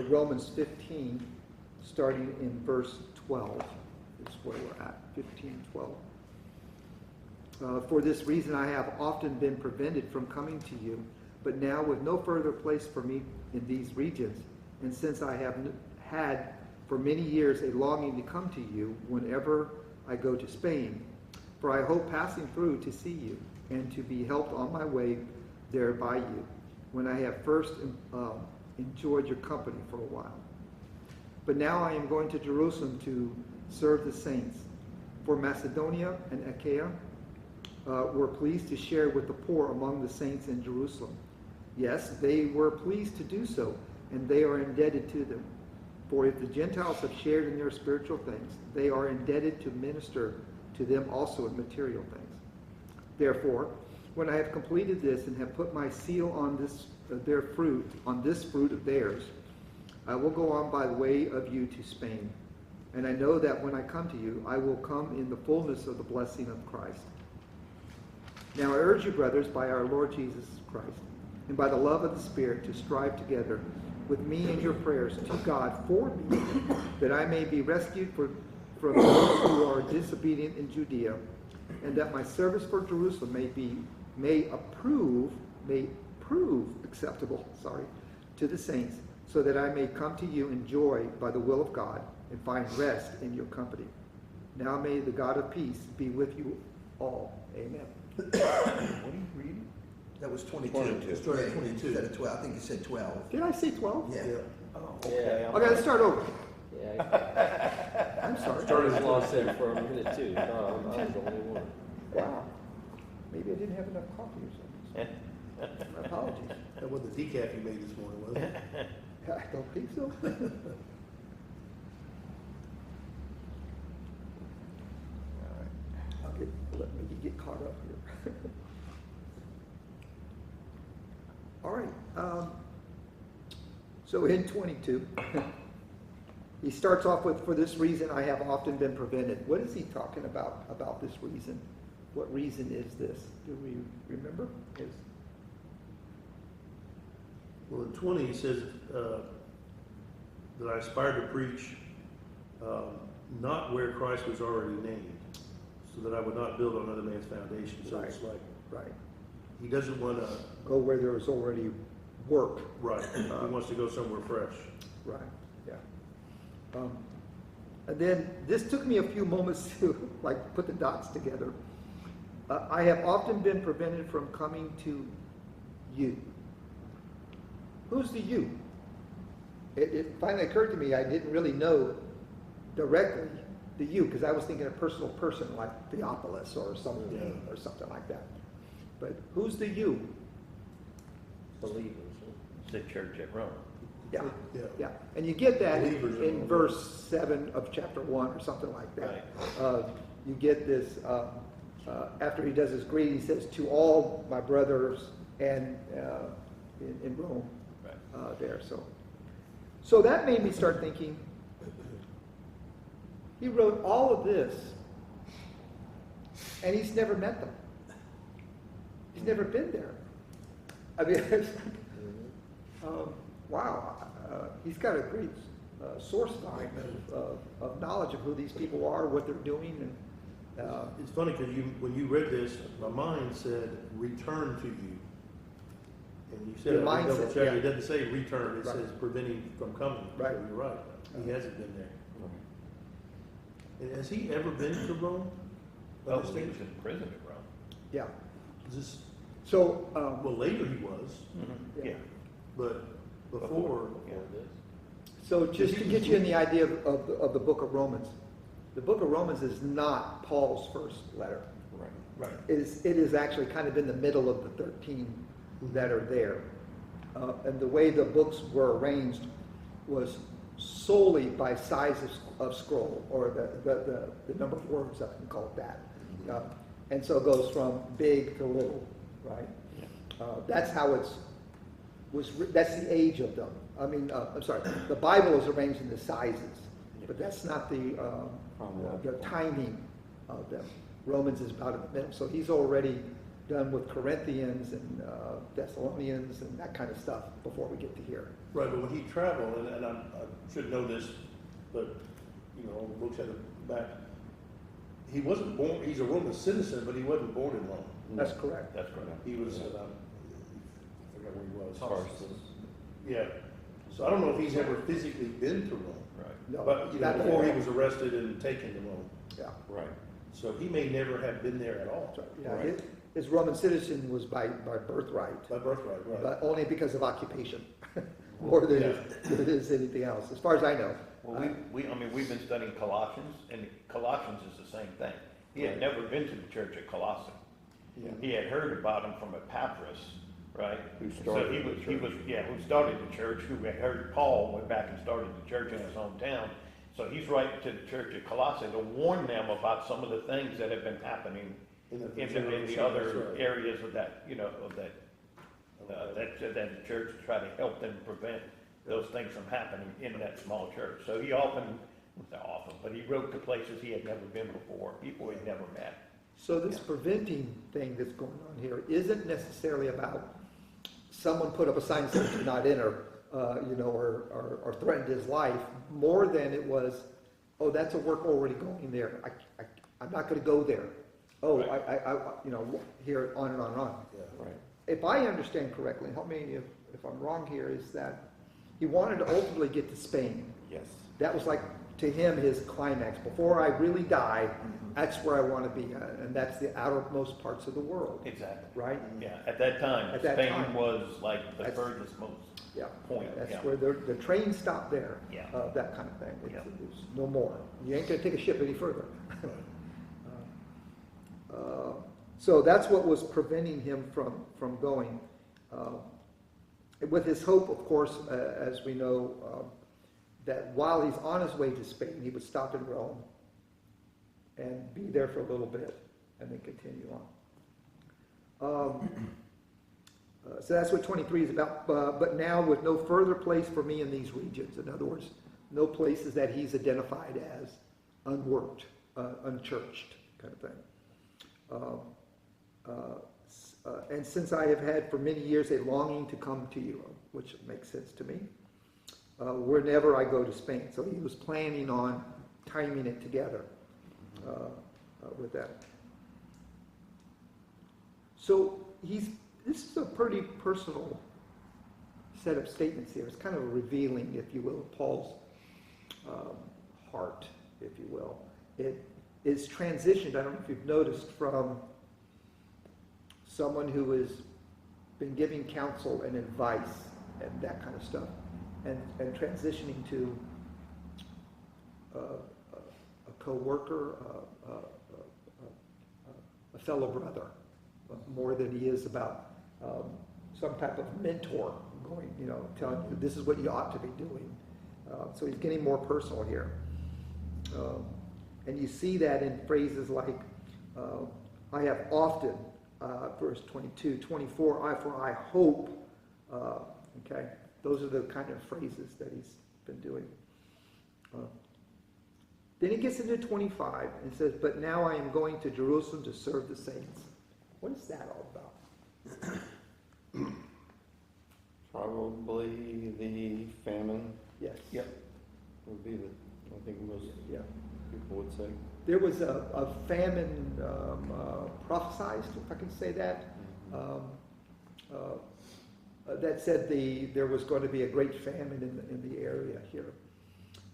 Romans 15, starting in verse 12, is where we're at, 15:12. For this reason I have often been prevented from coming to you, but now with no further place for me in these regions, and since I have had for many years a longing to come to you whenever I go to Spain, for I hope passing through to see you, and to be helped on my way there by you, when I have first enjoyed your company for a while. But now I am going to Jerusalem to serve the saints. For Macedonia and Achaia were pleased to share with the poor among the saints in Jerusalem. Yes, they were pleased to do so, and they are indebted to them. For if the Gentiles have shared in their spiritual things, they are indebted to minister to them also in material things. Therefore, when I have completed this and have put my seal on this fruit of theirs, I will go on by the way of you to Spain. And I know that when I come to you, I will come in the fullness of the blessing of Christ. Now I urge you, brothers, by our Lord Jesus Christ, and by the love of the Spirit, to strive together with me in your prayers to God for me, that I may be rescued from those who are disobedient in Judea, and that my service for Jerusalem may prove acceptable, to the saints, so that I may come to you in joy by the will of God, and find rest in your company. Now may the God of peace be with you all. Amen. What are you reading? That was 22. 22. It started at 22. Instead of 12. I think you said 12. Did I say 12? Yeah. Oh, okay. Okay, let's start over. Yeah. I'm sorry. Started lost there for a minute too. No, I was the only one. Wow. Maybe I didn't have enough coffee or something. My apologies. That wasn't the decaf you made this morning, was it? I don't think so. Let me get caught up here. All right. So in 22, he starts off with, for this reason I have often been prevented. What is he talking about this reason? What reason is this? Do we remember? Well, in 20 he says that I aspired to preach not where Christ was already named, so that I would not build on another man's foundation. So Right. it's like Right. he doesn't want to. Go where there is already work. Right. He wants to go somewhere fresh. Right, yeah. And then this took me a few moments to put the dots together. I have often been prevented from coming to you. Who's the you? It finally occurred to me I didn't really know directly the you, because I was thinking a personal person like Theophilus or something or something like that. But who's the you? Believers. The church at Rome. Yeah, Yeah. yeah. And you get that Believers in in Rome. verse 7 of chapter 1 or something like that. Right. You get this, after he does his greeting, he says, to all my brothers and in Rome there. So that made me start thinking, he wrote all of this, and he's never met them. He's never been there. I mean, it's wow. He's got a great source line of knowledge of who these people are, what they're doing. And It's funny because when you read this, my mind said return to you. And you said Your it, mind double said, check. yeah. It doesn't say return, it Right. says preventing from coming. Right. So you're right. He hasn't been there. And has he ever been to Rome? Well, he was in prison at Rome. yeah. Is this, So, well, later he was, Yeah. but before, Yeah. so just to get you in the idea of the book of Romans, the book of Romans is not Paul's first letter. Right. right. It is actually kind of in the middle of the 13 that are there. And the way the books were arranged was solely by size of scroll, or the number of words, I can call it that. And so it goes from big to little, right? That's how that's the age of them. I mean, I'm sorry, the Bible is arranged in the sizes, but that's not the timing of them. Romans is about in the middle, so he's already done with Corinthians and Thessalonians and that kind of stuff before we get to here. Right, but when he traveled, and I should know this, but, you know, the books at the back, he wasn't born, he's a Roman citizen, but he wasn't born in Rome. That's correct. That's correct. He was, I forgot where he was. Tarsus. Yeah, so I don't know if he's ever physically been to Rome, Right, No, but, you know, not before he there. was arrested and taken to Rome. Yeah. right. So he may never have been there at all, That's right. Yeah, Right. his Roman citizen was by birthright, by birthright, right? but only because of occupation, more than it is anything else, as far as I know. Well, I mean, we've been studying Colossians, and Colossians is the same thing. He had never been to the church at Colossae. Yeah. He had heard about him from Epaphras, right? Who So started he the was, church. who started the church, who had heard Paul went back and started the church in his hometown. So he's writing to the church at Colossae to warn them about some of the things that have been happening in the other areas of that, you know, of that, that the church to try to help them prevent those things from happening in that small church. So he but he wrote to places he had never been before, people he'd never met. So this preventing thing that's going on here isn't necessarily about someone put up a sign saying do not enter, or threatened his life, more than it was, oh, that's a work already going there. I'm not going to go there. Oh, Right. here on and on and on. Yeah. Right. If I understand correctly, help me if I'm wrong here, is that he wanted to ultimately get to Spain. Yes. That was like, to him, his climax. Before I really die, that's where I want to be. And that's the outermost parts of the world, Exactly. right? Yeah, at that time, At that Spain time. was like the That's- furthest most. Yeah. Point, That's yeah. where the train stopped there. Yeah. That kind of thing. Yeah. It's no more. You ain't going to take a ship any further. So that's what was preventing him from going. With his hope, of course, as we know, that while he's on his way to Spain, he would stop in Rome and be there for a little bit and then continue on. So that's what 23 is about. But now with no further place for me in these regions. In other words, no places that he's identified as unworked, unchurched kind of thing. And since I have had for many years a longing to come to you, which makes sense to me, whenever I go to Spain. So he was planning on timing it together with that. So this is a pretty personal set of statements here. It's kind of revealing, if you will, of Paul's heart, if you will. It is transitioned, I don't know if you've noticed, from someone who has been giving counsel and advice and that kind of stuff, and transitioning to a co-worker, a fellow brother, more than he is about some type of mentor going, telling you this is what you ought to be doing. So he's getting more personal here. And you see that in phrases like, I have often, verse 22, 24, for I hope, okay? Those are the kind of phrases that he's been doing. Then he gets into 25 and says, but now I am going to Jerusalem to serve the saints. What is that all about? Probably the famine Yes. Yep. would be I think most Yeah. people would say. There was a famine prophesied, if I can say that, that said there was going to be a great famine in the area here.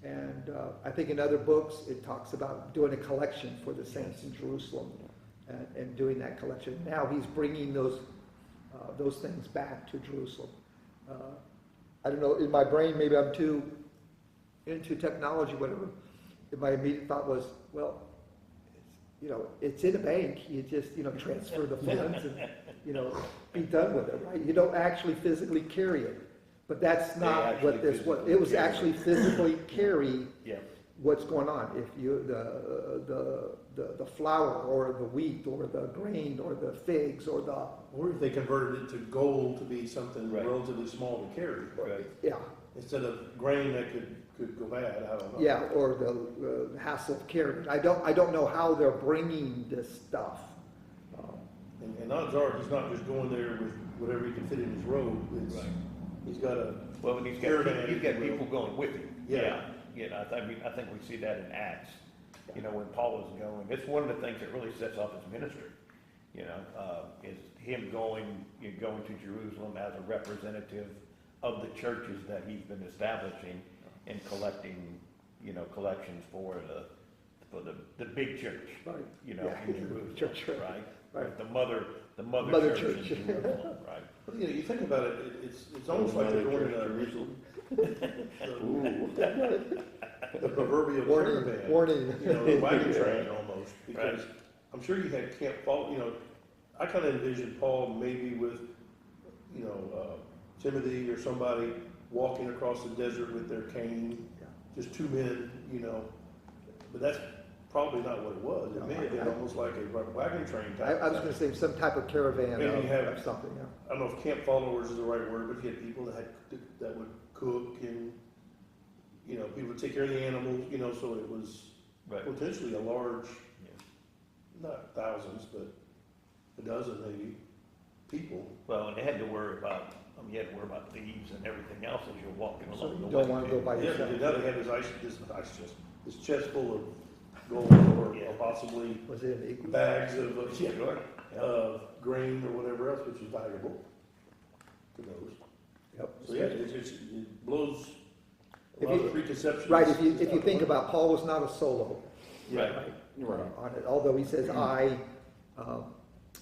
And I think in other books it talks about doing a collection for the saints in Jerusalem and doing that collection. Now he's bringing those things back to Jerusalem. I don't know, in my brain maybe I'm too into technology, whatever. My immediate thought was, well, it's in a bank. You just, transfer the funds and, be done with it, right? You don't actually physically carry it. But that's not what this was. It was actually physically carry what's going on. If you, the flour or the wheat or the grain or the figs or the... Or if they converted it to gold to be something Right. relatively small to carry. Right. Yeah. Instead of grain that could go bad, I don't know. Yeah, or the hassle of carrying. I don't know how they're bringing this stuff. And And odds are, he's not just going there with whatever he can fit in his robe. It's, Right. he's got a, Well, and he's Caravan, got if you will. people going with him. Yeah. You know, I think we see that in Acts, you know, when Paul is going, it's one of the things that really sets off his ministry, you know, is him going to Jerusalem as a representative of the churches that he's been establishing and collecting, you know, collections for the big church, Right. you know, Yeah. in Jerusalem, Church, right. right? Right. The mother Mother church church. in Jerusalem, right? you know, you think about it, it's almost like they're going to Jerusalem. the proverbial Warning, caravan. warning. You know, the wagon train almost, because I'm sure you had Camp Paul, you know, I kind of envision Paul maybe with, you know, Timothy or somebody walking across the desert with their cane, just two men, you know, but that's probably not what it was. It may have been almost like a wagon train type. I was gonna say some type of caravan Maybe you have- of something, yeah. I don't know if camp followers is the right word, but you had people that would cook and, you know, people would take care of the animals, you know, so it was Right. potentially a large, Yeah. not thousands, but a dozen maybe, people. Well, and they had to worry about, you had to worry about thieves and everything else as you're walking So along the you way. don't wanna go by Yeah, yourself. but now they have this chest full of gold or Yeah. possibly Was it an equal? bags of, Sure. grain or whatever else, which is valuable to those. Yep. So yeah, it blows a If lot you- of preconceptions. Right, if you think about, Paul was not a solo. Right. Right. On it, although he says I,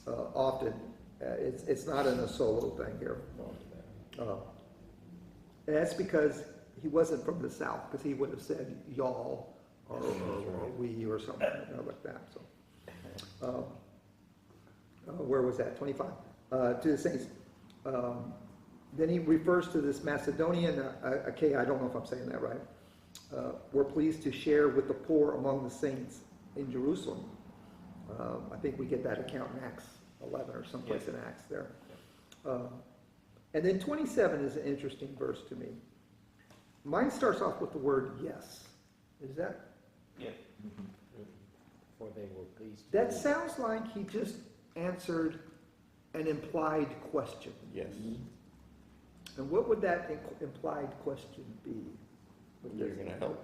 often, it's not in a solo thing here. And that's because he wasn't from the South, because he would have said y'all or we or something like that, so. Where was that, 25? To the saints. Then he refers to this Macedonian, okay, I don't know if I'm saying that right. We're pleased to share with the poor among the saints in Jerusalem. I think we get that account in Acts 11 or someplace in Acts there. And then 27 is an interesting verse to me. Mine starts off with the word yes. Is that? Yeah. For they were pleased. That sounds like he just answered an implied question. Yes. And what would that implied question be? You're gonna help.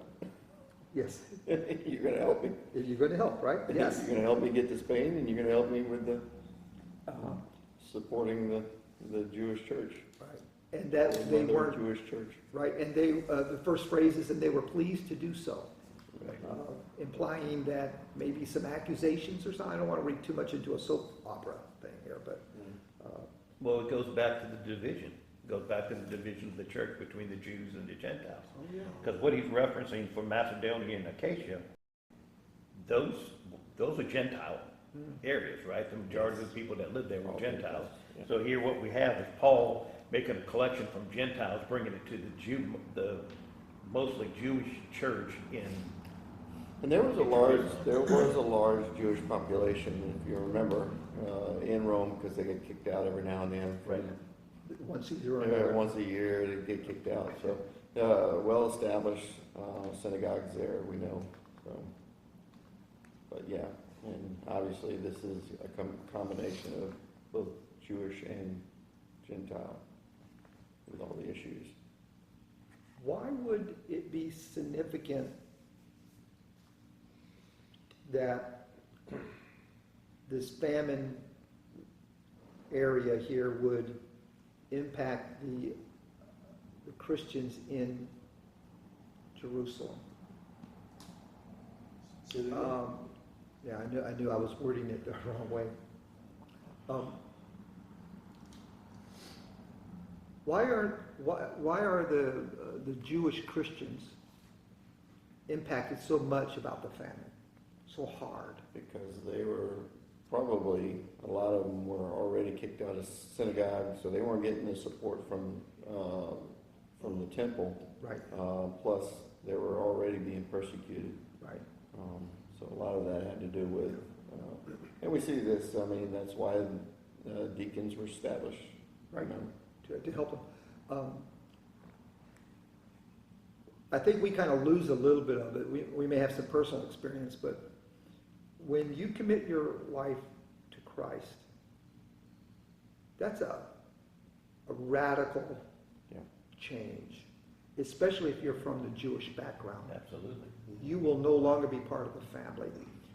Yes. You're gonna help me. You're going to help, right? Yes. You're gonna help me get to Spain, and you're gonna help me with the supporting the Jewish church. Right. And that they Mother weren't, Jewish church. right, and they, the first phrase is, and they were pleased to do so. Right. Implying that maybe some accusations or something. I don't want to read too much into a soap opera thing here, but Well, it goes back to the division. It goes back to the division of the church between the Jews and the Gentiles. Because what he's referencing for Macedonia and Achaia, those are Gentile areas, right? The majority of the people that lived there were All Gentiles. Gentiles, yeah. So here what we have is Paul making a collection from Gentiles, bringing it to the mostly Jewish church in. And there was a large Jewish population, if you remember, in Rome, because they get kicked out every now and then. Right. once a year or another. Once a year, they get kicked out. So, well-established synagogues there, we know. So, but yeah, and obviously this is a combination of both Jewish and Gentile with all the issues. Why would it be significant that this famine area here would impact the Christians in Jerusalem? Yeah, I knew I was wording it the wrong way. Why are the Jewish Christians impacted so much about the famine, so hard? Because they were probably, a lot of them were already kicked out of synagogue, so they weren't getting the support from the temple. Right, Plus, they were already being persecuted. right. So a lot of that had to do with, and we see this, I mean, that's why deacons were established. Right. You know. To help them. I think we kind of lose a little bit of it. We may have some personal experience, but when you commit your life to Christ, That's a radical Yeah. change, especially if you're from the Jewish background. Absolutely. You will no longer be part of the family.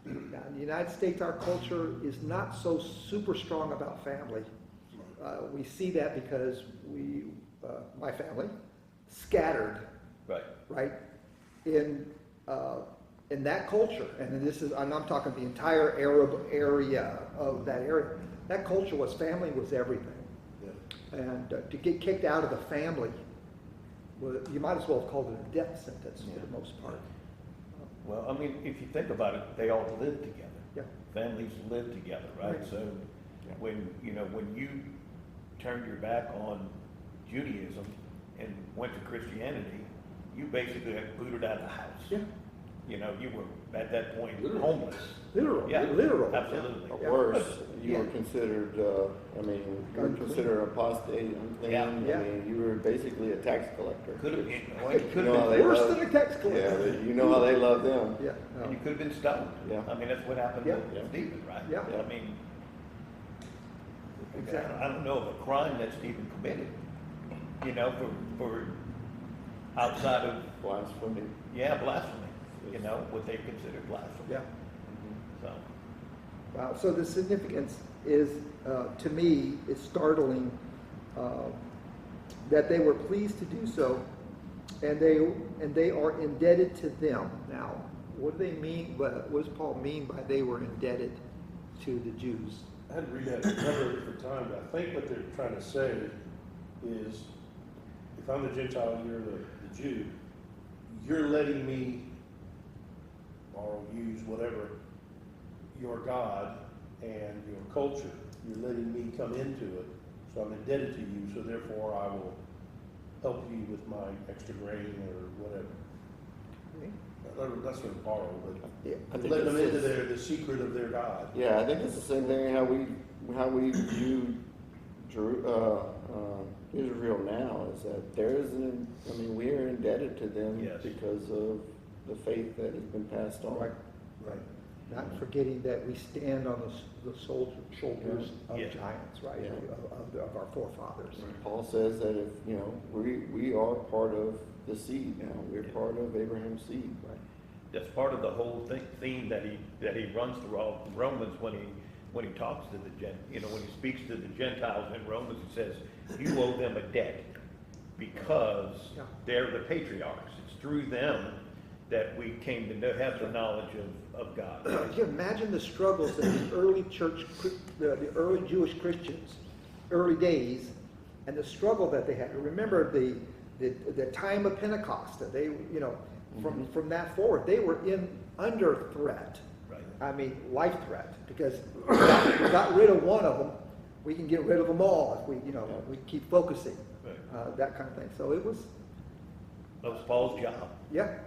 Now, in the United States, our culture is not so super strong about family. We see that because my family, scattered, Right. right, in that culture, and this is, I'm talking the entire Arab area of that area. That culture was family was everything, Yeah. and to get kicked out of the family, well, you might as well have called it a death sentence for the most part. Well, I mean, if you think about it, they all live together. Yeah. Families live together, right? Right. So when you turned your back on Judaism and went to Christianity, you basically got booted out of the house. Yeah, You know, you were at that point Literally. homeless. literal, Yeah, literal. absolutely. Or Yeah. worse, you Yeah. were considered, you were Unclean. considered apostate, unclean. Yeah. Yeah. I mean, you were basically a tax collector. Could have been, well, Could you You could know have how been, they Worse love- than a tax collector. Yeah, you know how they love them. Yeah, and you no. could have been stoned. Yeah. I mean, that's what happened Yeah. to Stephen, right? Yeah. I mean, Exactly. I don't know of a crime that Stephen committed, you know, for outside of, Blasphemy. blasphemy, you know, what they consider blasphemy. Yeah. So, Wow. So the significance is, to me, is startling that they were pleased to do so, and they are indebted to them. Now, what do they mean? What does Paul mean by they were indebted to the Jews? I had to read that a number of different times, but I think what they're trying to say is, if I'm the Gentile and you're the Jew, you're letting me, or use whatever, your God and your culture, you're letting me come into it, so I'm indebted to you, so therefore I will help you with my extra grain or whatever. That's sort of borrowed, Yeah. I but think letting them this into is- the secret of their God. Yeah, I think it's the same thing how we view Israel now, is that there is we are indebted to them Yes. because of the faith that has been passed on. Right. Right. Not forgetting that we stand on the shoulders of Yeah. giants, right? Yeah. Of our forefathers. Paul says that if, we are part of the seed now, we're part of Abraham's seed. Right. that's part of the whole theme that he runs through all Romans when he talks to when he speaks to the Gentiles in Romans, he says, you owe them a debt because Yeah. they're the patriarchs. It's through them that we came to have the knowledge of God. Can you imagine the struggles that the early church, the early Jewish Christians, early days, and the struggle that they had? Remember the time of Pentecost. That they, from that forward, they were under threat. Right. I mean, life threat, because we got rid of one of them, we can get rid of them all if we keep focusing, Right. that kind of thing. So it was, That was Paul's job. yeah.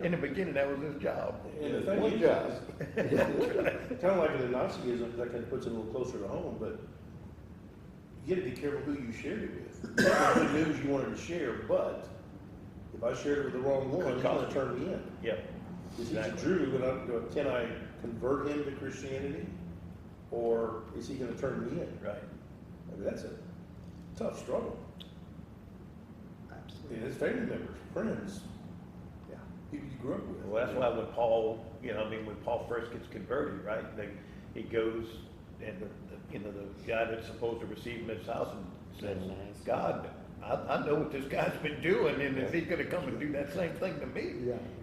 In the beginning, that was his job. And the thing One is, job. kind of like in the Nazism, that kind of puts it a little closer to home, but you got to be careful who you shared it with. You got good news you wanted to share, but if I shared it with the wrong one, he's going to turn me in. Yep. If he's a Exactly. Jew, can I convert him to Christianity, or is he going to turn me in? Right. I mean, that's a tough struggle. Absolutely. And his family members, friends, Yeah. people you grew up with. Well, that's why when Paul, when Paul first gets converted, right, he goes and the guy that's supposed to receive him at his house and says, Nice. God, I know what this guy's been doing, and is he gonna come and do that same thing to me?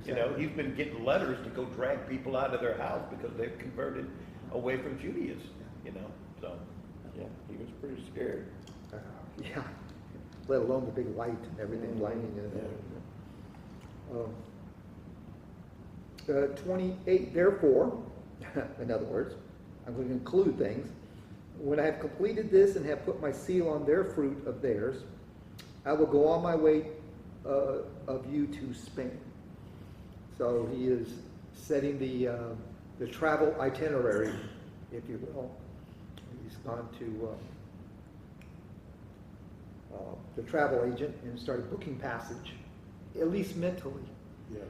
Yeah, He's been getting letters to go drag people out of their house because they've converted away from Judaism, so. Yeah, he was pretty scared. Yeah, let alone the big light and everything blinding it. 28, therefore, in other words, I'm going to include things. When I have completed this and have put my seal on their fruit of theirs, I will go on my way of you to Spain. So he is setting the travel itinerary, if you will. He's gone to the travel agent and started booking passage, at least mentally, Yeah.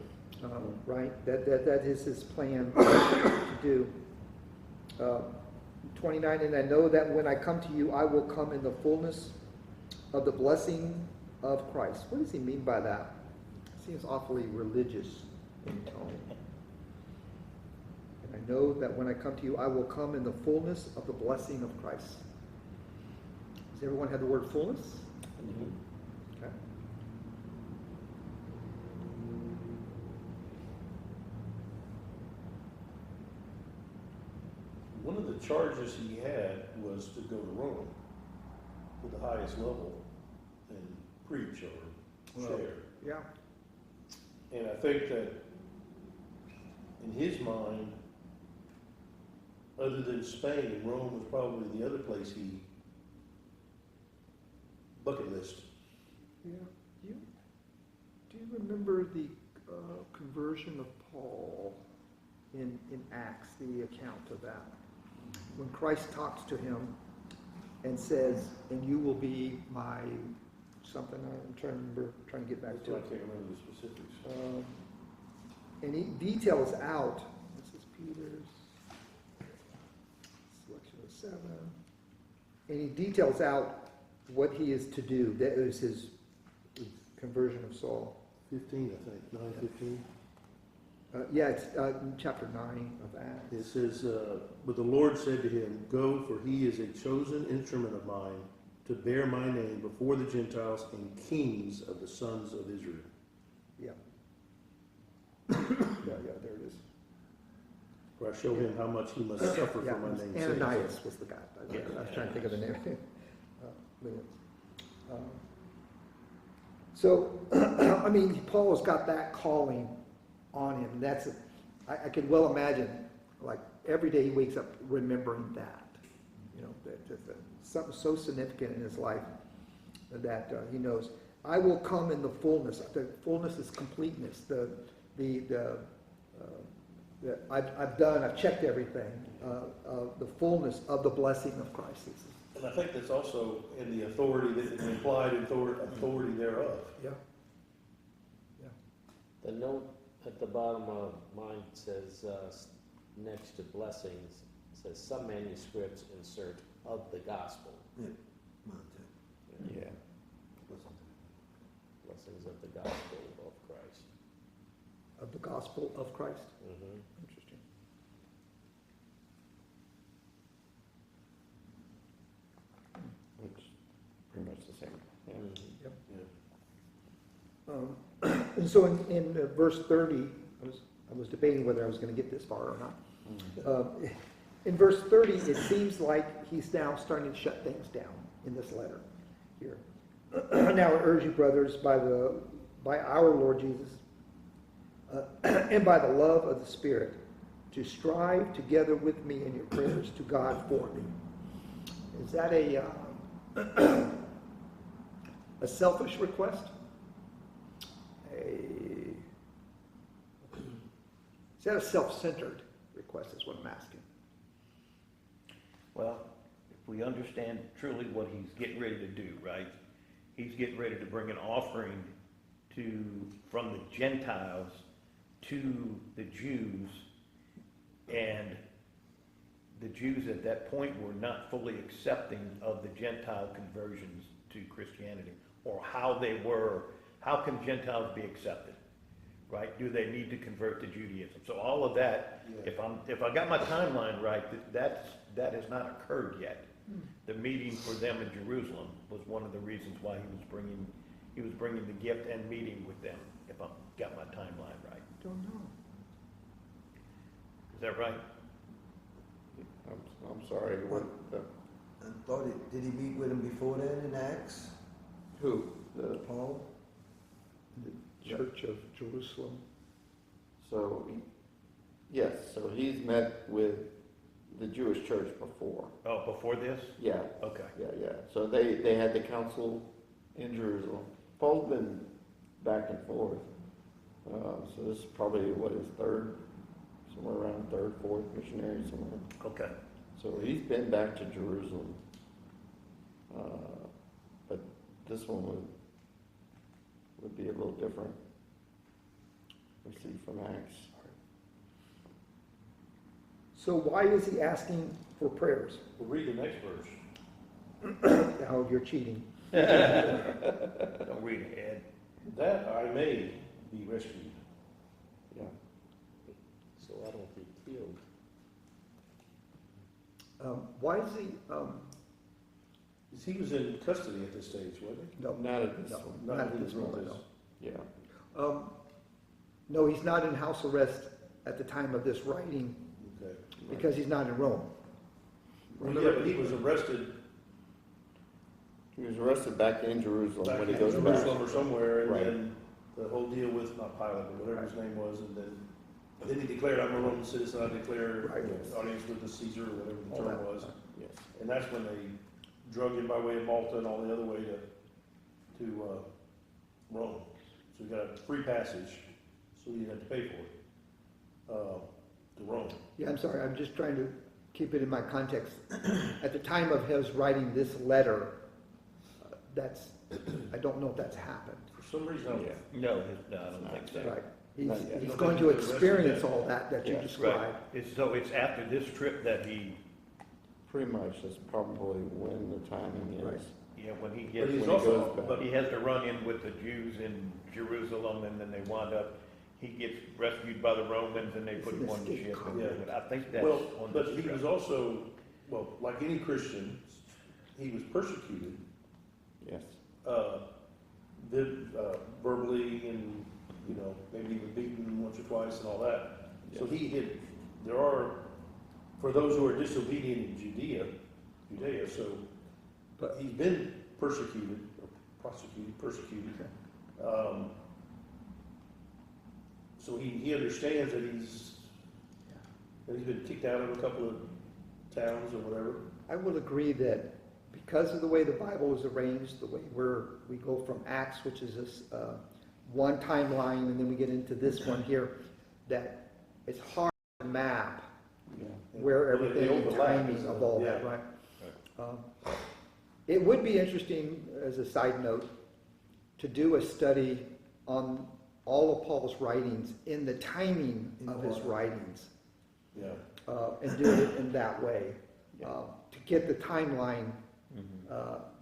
right? That is his plan to do. 29, and I know that when I come to you, I will come in the fullness of the blessing of Christ. What does he mean by that? Seems awfully religious in tone. And I know that when I come to you, I will come in the fullness of the blessing of Christ. Does everyone have the word fullness? Okay. One of the charges he had was to go to Rome to the highest level and preach or Well, share. yeah. And I think that in his mind, other than Spain, Rome was probably the other place he bucket list. Yeah. Do you remember the conversion of Paul in Acts, the account of that? When Christ talks to him and says, and you will be my something, I'm trying to get back to I it. can't remember the specifics. And he details out, this is Peter's selection of 7, and he details out what he is to do. That is his conversion of Saul. 15, I think, 9:15. Yeah, it's in chapter 9 of Acts. It says, but the Lord said to him, go, for he is a chosen instrument of mine to bear my name before the Gentiles and kings of the sons of Israel. Yeah. Yeah, there it is. For I show him how much he must suffer Yeah, for my name's sake. Ananias was the guy. I was trying to think of the name. So, I mean, Paul has got that calling on him. That's I can well imagine, like every day he wakes up remembering that. You know, that something so significant in his life that he knows. I will come in the fullness. The fullness is completeness. I've checked everything. The fullness of the blessing of Christ. And I think that's also in the authority, the implied authority thereof. Yeah. The note at the bottom of mine says, next to blessings, says some manuscripts insert of the gospel. Yeah, mine too. Yeah. Blessings of the gospel of Christ. Of the gospel of Christ. Mm-hmm. Interesting. Which pretty much the same. Yeah. Yep. And so in verse 30, I was debating whether I was going to get this far or not. In verse 30, it seems like he's now starting to shut things down in this letter here. Now I urge you, brothers, by our Lord Jesus, and by the love of the Spirit, to strive together with me in your prayers to God for me. Is that a selfish request? Is that a self-centered request is what I'm asking. Well, if we understand truly what he's getting ready to do, right? He's getting ready to bring an offering from the Gentiles to the Jews, and the Jews at that point were not fully accepting of the Gentile conversions to Christianity, or how can Gentiles be accepted, right? Do they need to convert to Judaism? So all of that, Yeah. if I got my timeline right, that has not occurred yet. The meeting for them in Jerusalem was one of the reasons why he was bringing the gift and meeting with them, if I got my timeline right. Don't know. Is that right? I'm sorry. What? I thought did he meet with him before then in Acts? Who? Paul? The Church of Jerusalem. So, yes. So he's met with the Jewish church before. Oh, before this? Yeah. Okay. Yeah. So they had the council in Jerusalem. Paul's been back and forth. So this is probably his third, somewhere around third, fourth missionary somewhere. Okay. So he's been back to Jerusalem. But this one would be a little different. We see from Acts. So why is he asking for prayers. Well, read the next verse. Oh, you're cheating. Don't read ahead. That I may be rescued. Yeah. So I don't be killed. Why is he, He was in custody at this stage, wasn't no, Not at this no, one. not at when this he wrote moment, no. Yeah. No, he's not in house arrest at the time of this writing Okay. because he's not in Rome. Well, yeah, but he was arrested He was arrested back in Jerusalem back when in he goes back. Jerusalem or somewhere, and Right. then the whole deal with, not Pilate, but whatever his name was, and then he declared, I'm a Roman citizen, I declare Right. audience with the Caesar, or whatever the All term that. was. Yes. And that's when they drug him by way of Malta and all the other way to Rome. So he got a free passage, so he didn't have to pay for it, to Rome. Yeah, I'm sorry, I'm just trying to keep it in my context. At the time of his writing this letter, I don't know if that's happened. For some reason, I Yeah. No, I don't think so. Right. Not yet. He's going to experience all that you Yeah. described. Right. It's after this trip that he, Pretty much, that's probably when the timing Right. is. yeah, when he but gets, he's when he also, goes back. but he has to run in with the Jews in Jerusalem, and then they wind up, he gets rescued by the Romans, and they put him on the ship. And Yeah. I think that's well, on but this he trip. was also, well, like any Christian, he was persecuted, Yes. verbally and, maybe even beaten once or twice and all that. So Yes. there are, for those who are disobedient in Judea, so But he's been persecuted, or persecuted. So he understands that he's been kicked out of a couple of towns or whatever. I will agree that because of the way the Bible is arranged, the way we go from Acts, which is this one timeline, and then we get into this one here, that it's hard to map Yeah. where Well, they everything, the overlap, timing of all that, yeah. right? It would be interesting, as a side note, to do a study on all of Paul's writings in the timing of his writings, Yeah. and do it in that way, Yeah. to get the timeline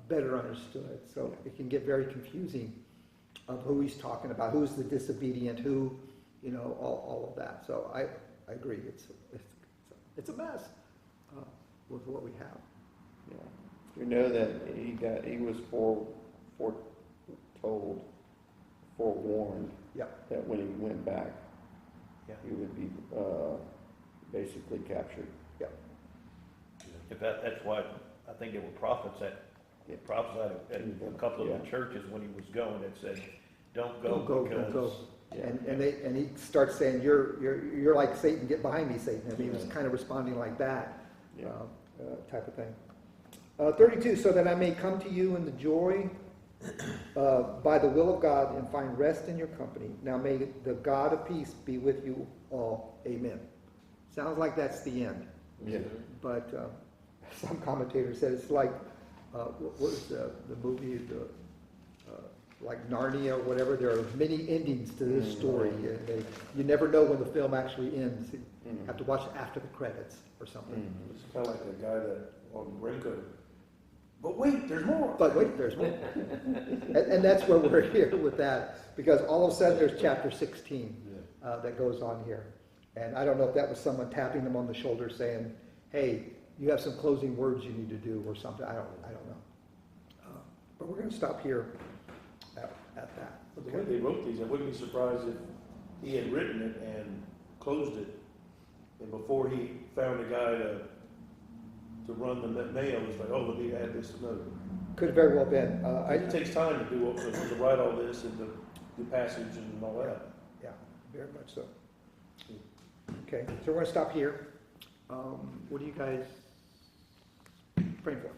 better understood. So it can get very confusing of who he's talking about, who's the disobedient, who, all of that. So I agree, it's a mess with what we have. Yeah. You know that he was forewarned Yeah. that when he went back, Yeah. he would be basically captured. Yeah. If that's why, I think there were prophets that prophesied at a couple of the Yeah. churches when he was going, that said, don't go Don't go, because. don't go. Yeah. And he starts saying, you're like Satan, get behind me, Satan. I mean, he was kind of responding like that, Yeah. type of thing. 32, so that I may come to you in the joy by the will of God and find rest in your company. Now may the God of peace be with you all. Amen. Sounds like that's the end. Yeah. But some commentators said it's like, what was the movie, like Narnia or whatever? There are many endings to this story. You never know when the film actually ends. You have to watch it after the credits or something. It's kind of like the guy that on Raincoat. But wait, there's more. But wait, there's more. And that's where we're here with that, because all of a sudden there's chapter 16 that goes on here. And I don't know if that was someone tapping them on the shoulder saying, hey, you have some closing words you need to do or something. I don't know. But we're going to stop here at that. But the way they wrote these, I wouldn't be surprised if he had written it and closed it, and before he found a guy to run the mail, it's like, oh, let me add this note. Could have very well been. It takes time to write all this and to do passage and all that. Yeah, very much so. Okay, so we're going to stop here. What are you guys praying for?